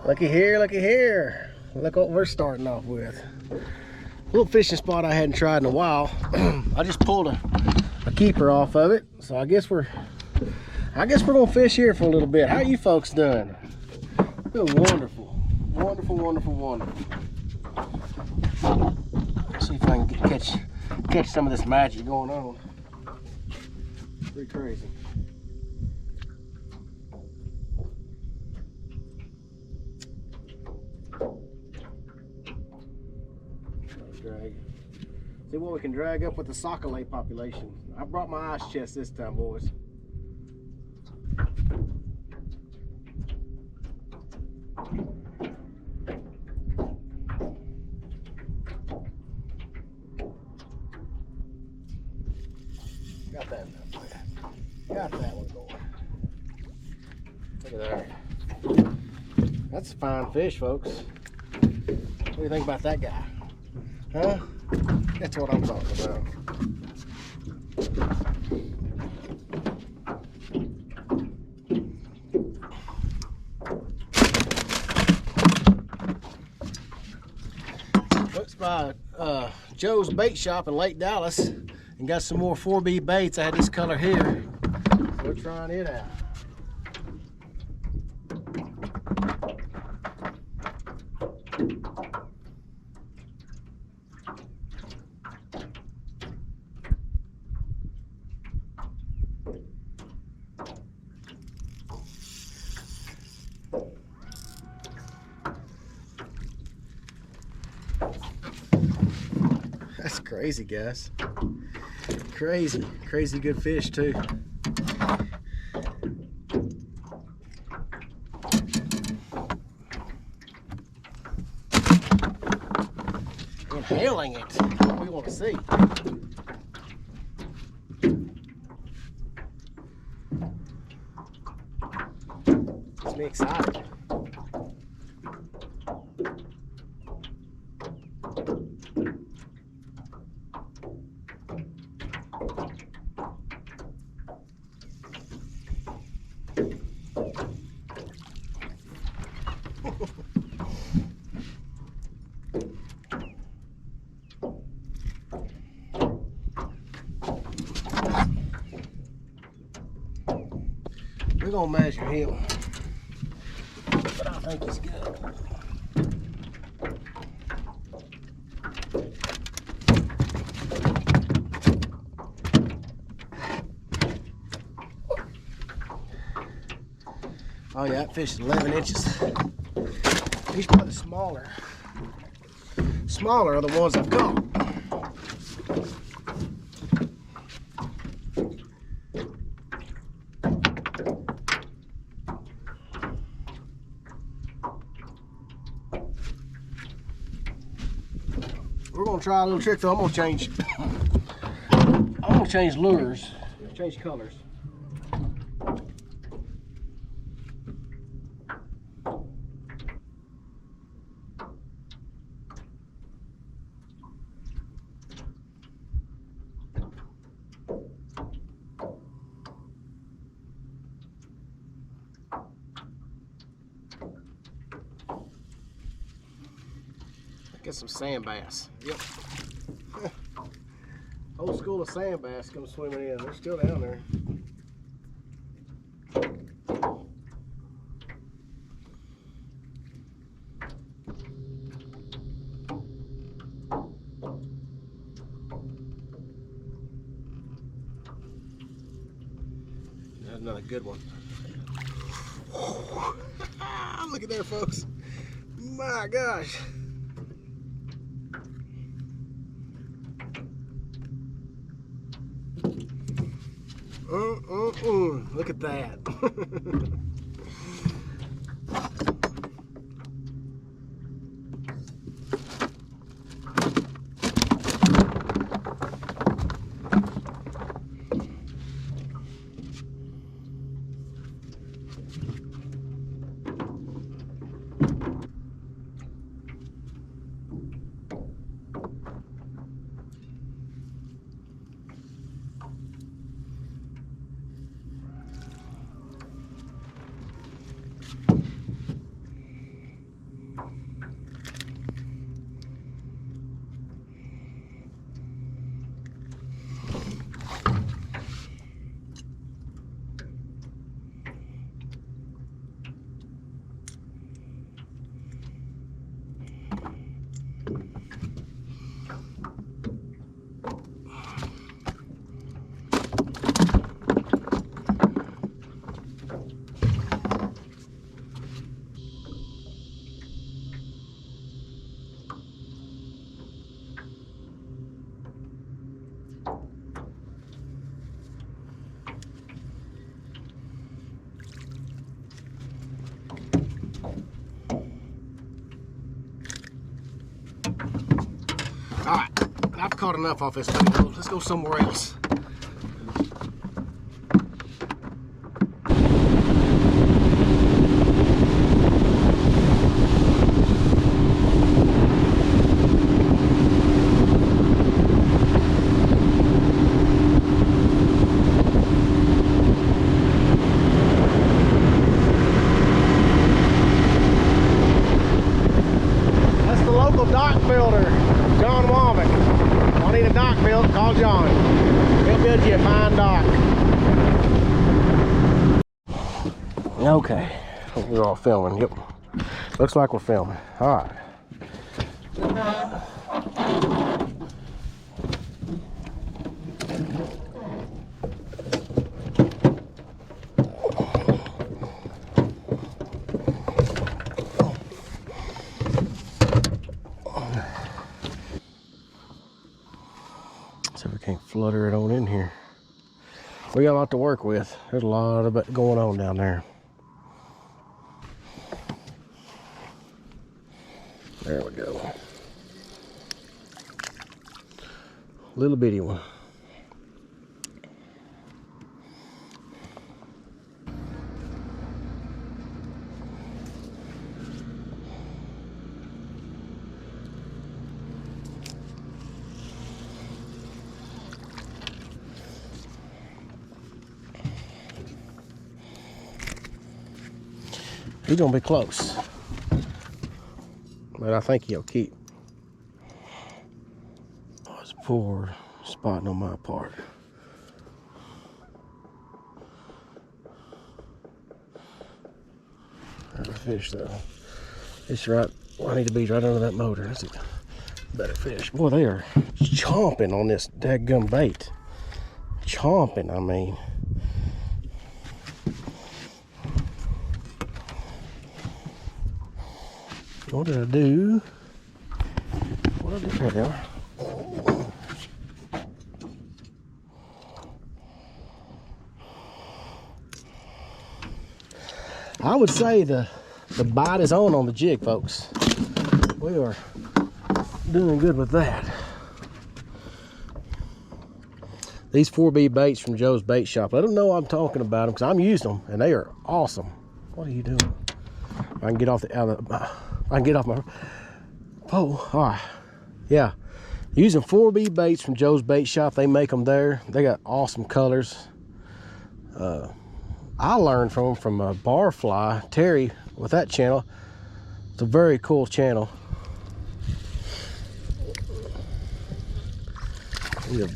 Looky here, looky here. Look what we're starting off with. A little fishing spot I hadn't tried in a while. I just pulled a keeper off of it, so I guess we're gonna fish here for a little bit. How you folks doing? Doing wonderful, wonderful, wonderful, wonderful. Let's see if I can catch some of this magic going on. Pretty crazy. Drag. See what we can drag up with the sockeye population. I brought my ice chest this time, boys. Got that enough. Got that one going. Look at that. That's a fine fish, folks. What do you think about that guy? Huh? That's what I'm talking about. Looks by Joe's bait shop in Lake Dallas and got some more 4B baits. I had this color here. We're trying it out. That's crazy, guys. Crazy, crazy good fish too. Inhaling it, what we want to see. Gets me excited. We're gonna measure him, but I think he's good. Oh yeah, that fish is 11 inches. He's probably smaller. Smaller are the ones I've caught. We're gonna try a little trick though. I'm gonna change lures, change colors. Get some sand bass. Yep. Whole school of sand bass come swimming in. They're still down there. That's another good one. Look at there, folks. My gosh. Look at that. caught enough off this thing. Let's go somewhere else. Dock builder, John Womack. Y'all need a dock built, call John. He'll build you a fine dock. Okay, we're all filming. Yep, looks like we're filming. All right. So we can't flutter it on in here. We got a lot to work with. There's a lot of it going on down there. There we go. Little bitty one. He's gonna be close, but I think he'll keep. Oh, it's poor spotting on my part. There's a fish though. It's right. I need to be right under that motor. That's a better fish. Boy, they are chomping on this dadgum bait. Chomping, I mean. What did I do? What did I do? There they are. I would say the bite is on the jig, folks. We are doing good with that. These 4B baits from Joe's Bait Shop. Let them know I'm talking about them because I'm using them and they are awesome. What are you doing? I can get off I can get off my pole. All right. Yeah. Using 4B baits from Joe's Bait Shop. They make them there. They got awesome colors. I learned from them from Barfly, Terry, with that channel. It's a very cool channel. He's a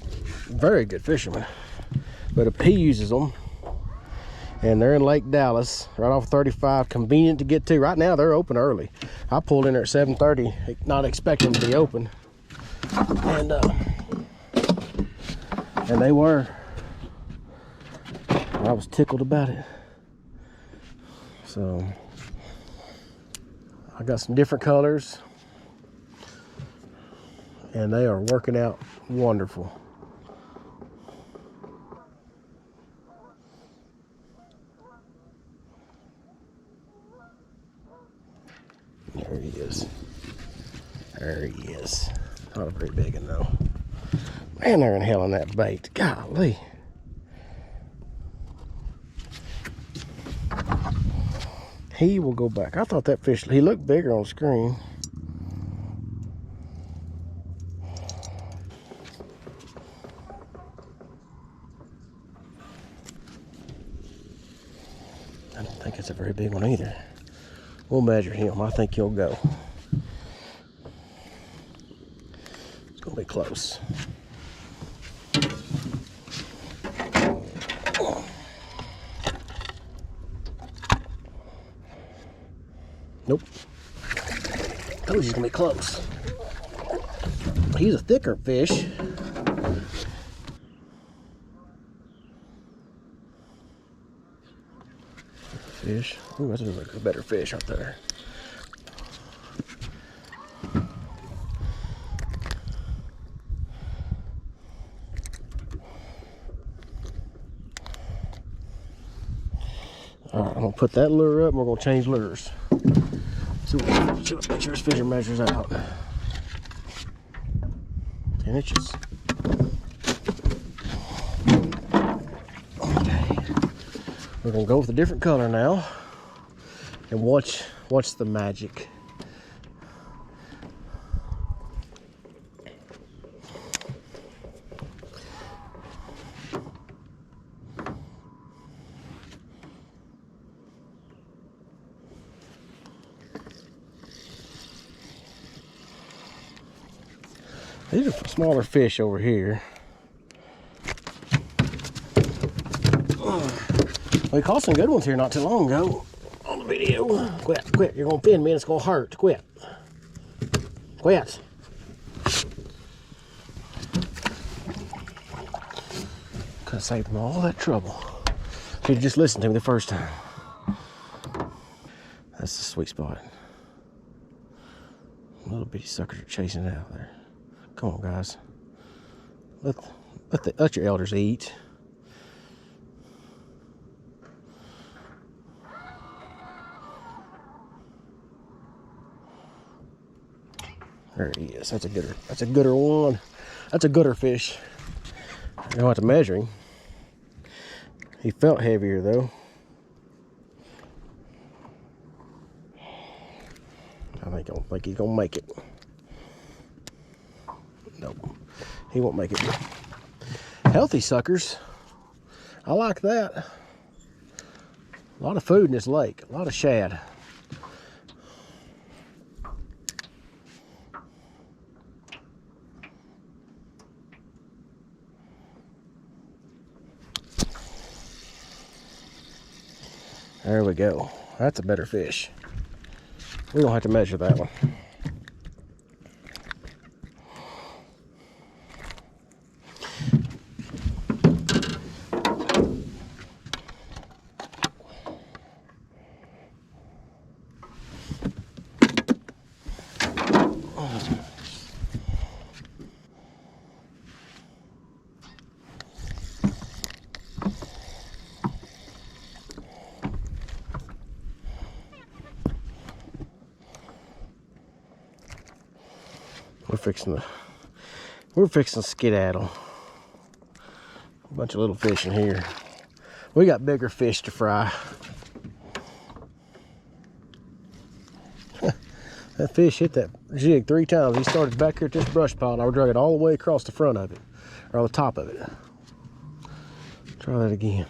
very good fisherman. But he uses them. And they're in Lake Dallas, right off 35, convenient to get to. Right now, they're open early. I pulled in there at 7:30, not expecting them to be open. And they were. I was tickled about it. So, I got some different colors. And they are working out wonderful. There he is. There he is. Not a very big one though. Man, they're in hell on that bait. Golly. He will go back. I thought that fish, he looked bigger on screen. I don't think it's a very big one either. We'll measure him. I think he'll go. It's gonna be close. Nope. Told you he's gonna be close. He's a thicker fish. Fish. Ooh, that's a better fish out there. All right, I'm gonna put that lure up and we're gonna change lures. So make sure his figure measures out. 10 inches. Okay. We're gonna go with a different color now and watch the magic. These are smaller fish over here. We caught some good ones here not too long ago on the video. Quit, you're gonna offend me and it's gonna hurt. Quit. Could have saved them all that trouble. Should have just listened to me the first time. That's the sweet spot. Little bitty suckers are chasing it out there. Come on, guys. Let your elders eat. There he is. That's a gooder. That's a gooder one. That's a gooder fish. You don't have to measure him. He felt heavier though. I don't think he's gonna make it. Nope, he won't make it. Healthy suckers. I like that. A lot of food in this lake. A lot of shad. There we go. That's a better fish. We don't have to measure that one. We're fixing to skedaddle. A bunch of little fish in here. We got bigger fish to fry. That fish hit that jig 3 times. He started back here at this brush pile and I drug it all the way across the front of it, or the top of it. Try that again.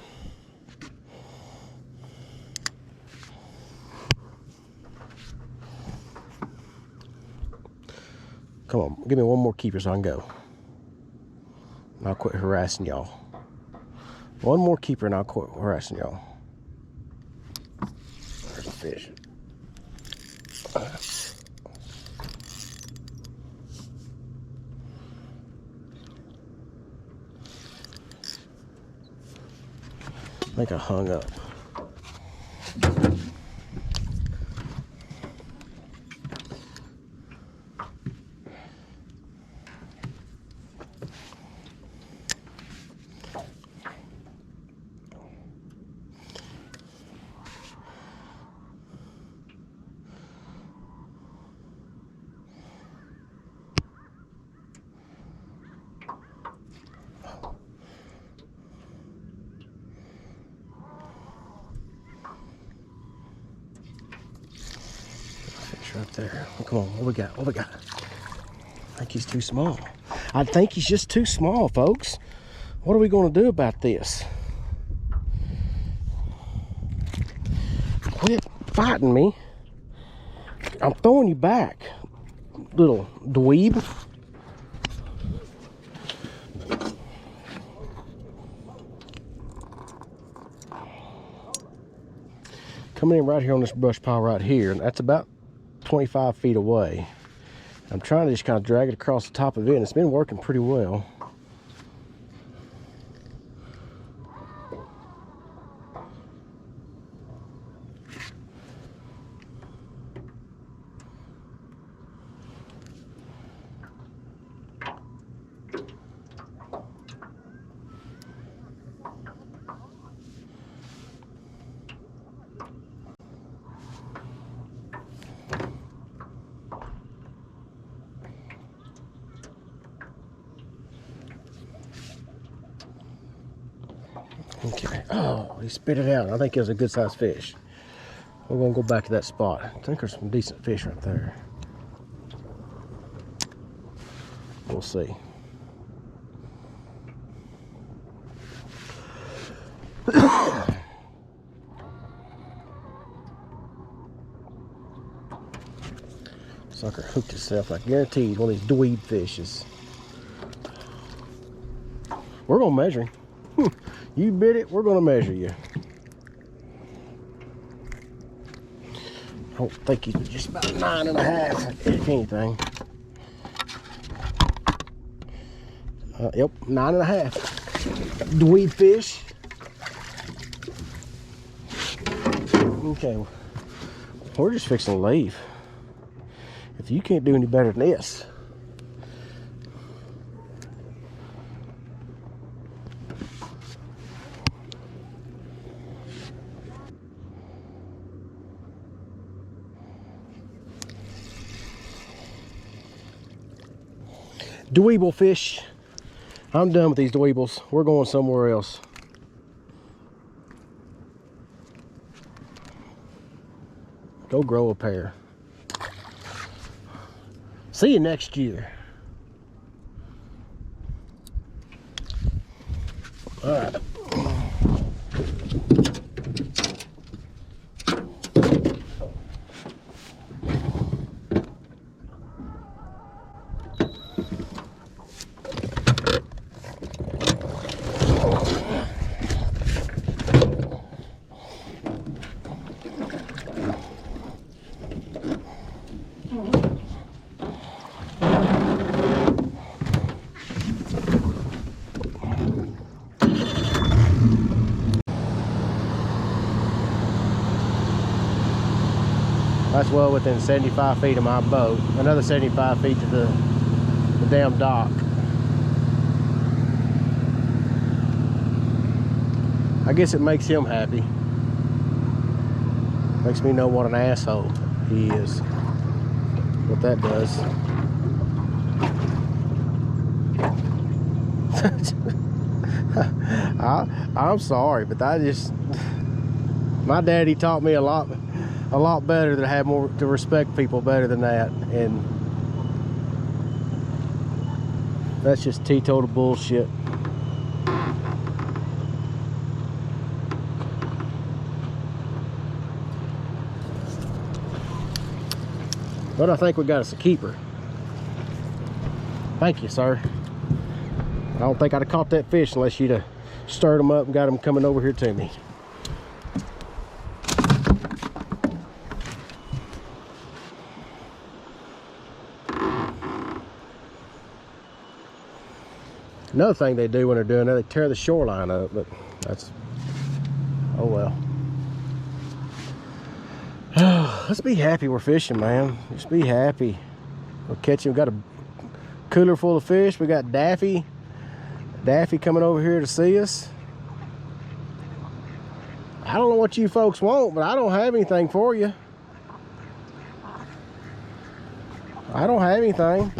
Come on, give me one more keeper so I can go. And I'll quit harassing y'all. One more keeper and I'll quit harassing y'all. There's the fish. I think I hung up. Right there. Oh, come on, what we got? What we got? I think he's too small. I think he's just too small, folks. What are we going to do about this? Quit fighting me. I'm throwing you back, little dweeb. Coming in right here on this brush pile right here, and that's about 25 feet away. I'm trying to just kind of drag it across the top of it, and it's been working pretty well. Okay. Oh, he spit it out. I think it was a good sized fish. We're gonna go back to that spot. I think there's some decent fish right there. We'll see. Sucker hooked himself. I guarantee he's one of these dweeb fishes. We're gonna measure him. You bit it, we're gonna measure you. I don't think he's just about 9.5, if anything. Yep, 9.5. Dweeb fish. Okay, we're just fixing to leave. If you can't do any better than this. Dweeble fish. I'm done with these dweebles. We're going somewhere else. Go grow a pair. See you next year. All right. That's well within 75 feet of my boat. Another 75 feet to the damn dock. I guess it makes him happy. Makes me know what an asshole he is. What that does. I'm sorry, but my daddy taught me a lot better, to have more, to respect people better than that, and that's just teetotal bullshit. But I think we got us a keeper. Thank you, sir. I don't think I'd have caught that fish unless you'd have stirred him up and got him coming over here to me. Another thing they do when they're doing that, they tear the shoreline up, but that's, oh well. Let's be happy we're fishing, man. Just be happy. We're catching, we got a cooler full of fish. We got Daffy coming over here to see us. I don't know what you folks want, but I don't have anything for you. I don't have anything.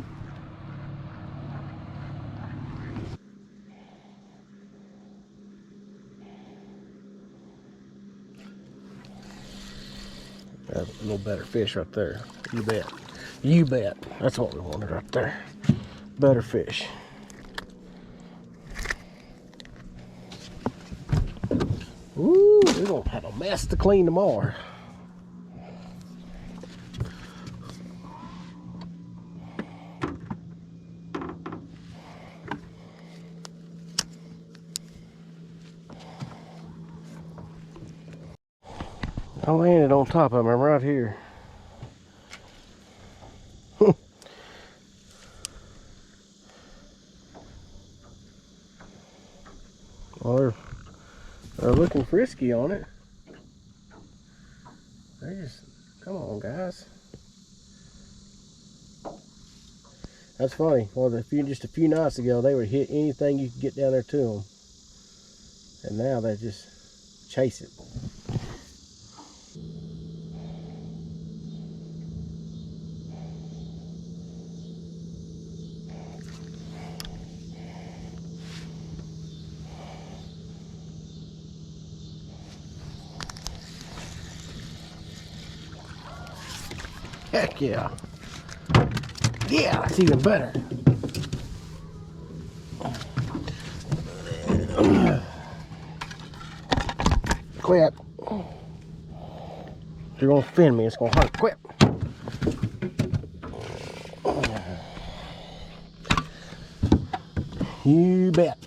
That's a little better fish right there. You bet. You bet. That's what we wanted right there. Better fish. Ooh, we're gonna have a mess to clean tomorrow. I landed on top of him right here. Well, they're looking frisky on it. They just, come on, guys. That's funny. Well, just a few nights ago, they would hit anything you could get down there to them, and now they just chase it. Heck yeah. Yeah, that's even better. Quit. If you're gonna offend me, it's gonna hurt. Quit. You bet.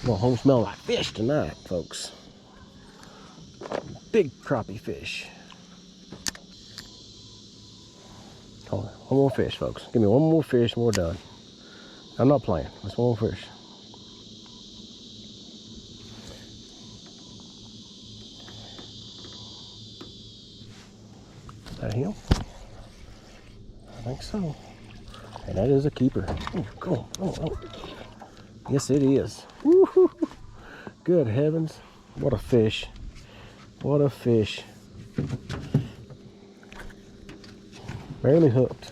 Go home smell like fish tonight, folks. Big crappie fish. Hold on. One more fish, folks. Give me one more fish and we're done. I'm not playing. Just one more fish. Is that him? I think so. And that is a keeper. Oh, cool. Oh. Yes, it is. Woo-hoo. Good heavens. What a fish. What a fish. Barely hooked.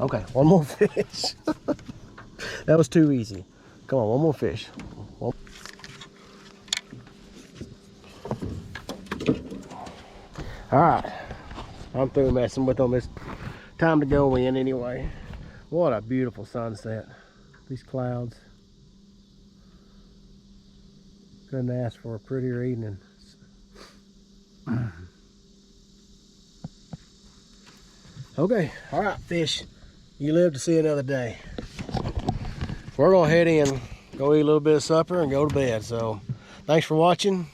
Okay, one more fish. That was too easy. Come on, one more fish. All right, I'm through messing with them. It's time to go in anyway. What a beautiful sunset. These clouds. Couldn't ask for a prettier evening. Okay, all right, fish. You live to see another day. We're gonna head in, go eat a little bit of supper and go to bed. So thanks for watching.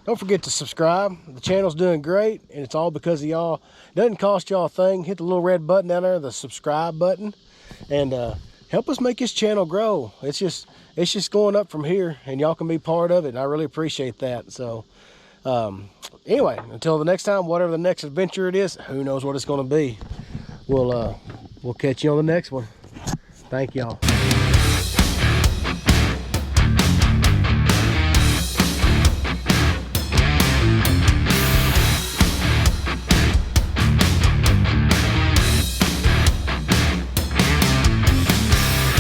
Don't forget to subscribe. The channel's doing great and it's all because of y'all. It doesn't cost y'all a thing. Hit the little red button down there, the subscribe button, and help us make this channel grow. It's just going up from here and y'all can be part of it, and I really appreciate that. So anyway, until the next time, whatever the next adventure it is, who knows what it's going to be. We'll catch you on the next one. Thank y'all.